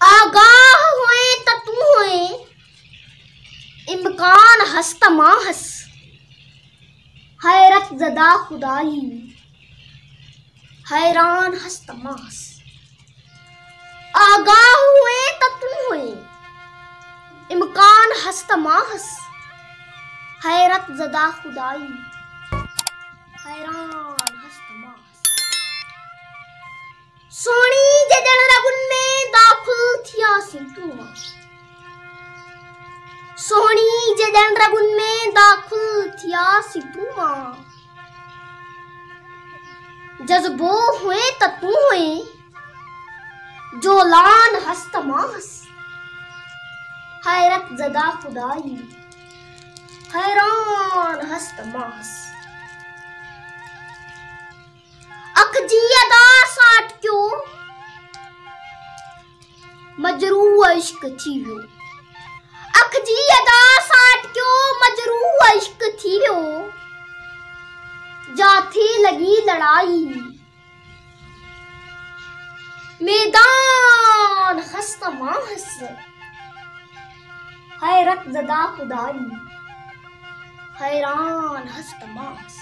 आगाह हुए त तू हुए, इम्कान हस्त माहस, हैरत ज़दा खुदाई, हैरान हस्त माहस। आगाह हुए त तू हुए, इम्कान हस्त माहस, हैरत ज़दा खुदाई, हैरान हस्त माहस। सोणी जे ॼण रगुन में दाख़िल थियासीं तूं मां, सोणी जे ॼण रगुन में दाख़िल थियासीं तूं मां। जज़्बो हुए त तू हुए, जोलान हस्त माहस, हैरत ज़दा खुदाई, हैरान हस्त माहस। अख जी अदा साठ क्यों मजरूह इश्क थी वियो, अख जी अदा साठ क्यों मजरूह इश्क थी वियो। जाथे लगी लड़ाई, मैदान हस्त माहस, हैरत ज़दा खुदाई, हैरान हस्त माहस।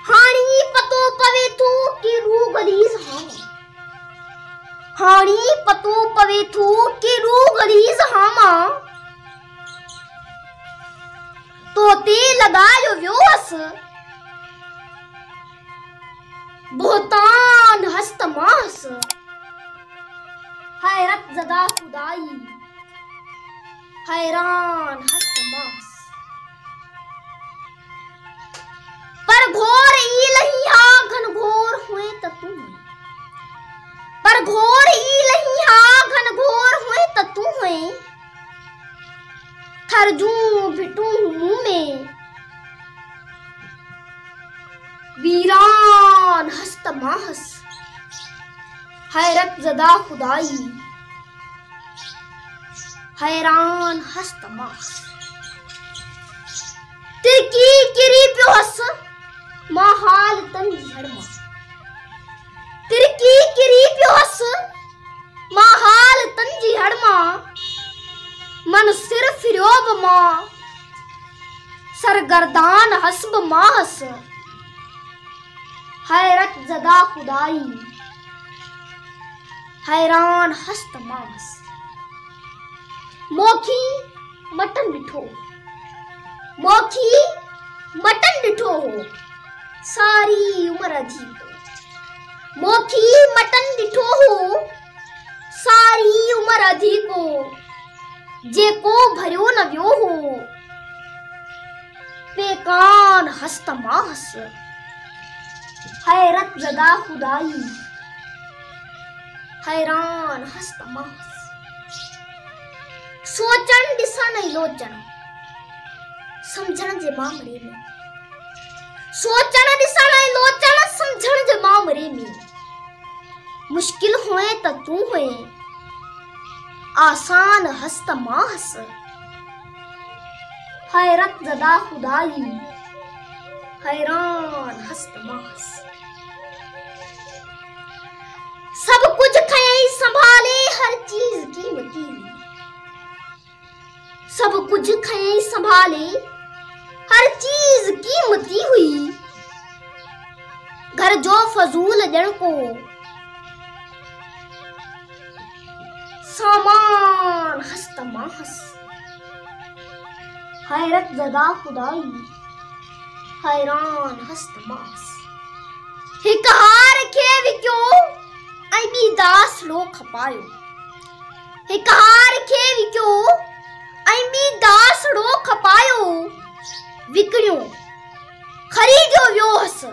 हाणी पतो पवे थो कि रूह गलीज़ हामा, हाणी पतो पवे थो कि रूह गलीज़ हामा। तो ते लगायो वियो हुअसि, बोहतान हस्त माहस, हैरत ज़दा खुदाई, हैरान हस्त माहस। पर घोर ई लहिया घनघोर हुए त तू हुए, पर घोर ई लहिया घनघोर हुए त तू हुए। थरजूं भिटूं मुंह में, वीरान हस्त माहस, हैरत ज़दा खुदाई, हैरान हस्त माहस। तिरकी किरी पियो हस, मां हाल तन झड़मा, तिरकी किरी पियो हस, मां हाल तन जी हड़मा। मन सिर फिरियो बि मां, सरगर्दान हस्ब माहस, हैरत ज़दा खुदाई, हैरान हस्त माहस। मोखी मटन ॾिठो, मोखी मटन ॾिठो हो, सारी उम्र अधी को। मोखी मटन ॾिठो हो, सारी उम्र अधी को। जेको भरियो न वियो हो, पेकान हस्त माहस, हैरत ज़दा खुदाई, हैरान हस्त माहस। सोचण ॾिसण लोचण समझण जे मामले में, सोचण ॾिसण लोचण समझण जे मामले में। मुश्किल हुए त तू हुए, आसान हस्त माहस, हैरत ज़दा खुदाई, हैरान हस्त माहस। सब कुछ खयई संभाले हर चीज कीमती, सब कुछ खयई संभाले हर चीज कीमती हुई। घर जो फजूल ॼण को सामान हस्त माहस, हैरत ज़दा खुदाई, हैरान हस्त माहस। हिक हार खे विकियो ऐं ॿी दासड़ो खपायो, हिक हार खे विकियो ऐं ॿी दासड़ो खपायो। विकिणियो ख़रीदियो वियो हुअसि,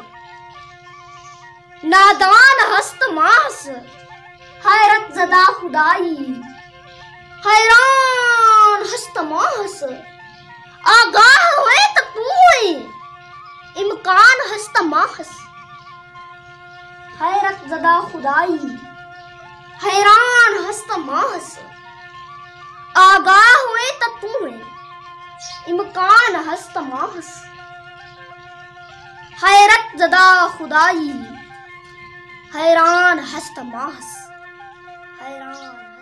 नादान हस्त माहस, हैरत ज़दा खुदाई, हैरान हस्त माहस। आगाह हुए त तू हुए, इम्कान हस्त माहस, हैरत ज़दा खुदाई, हैरान हस्त माहस। आगाह हुए त तू हुए, इम्कान हस्त माहस, हैरत ज़दा खुदाई, हैरान हस्त माहस, हैरान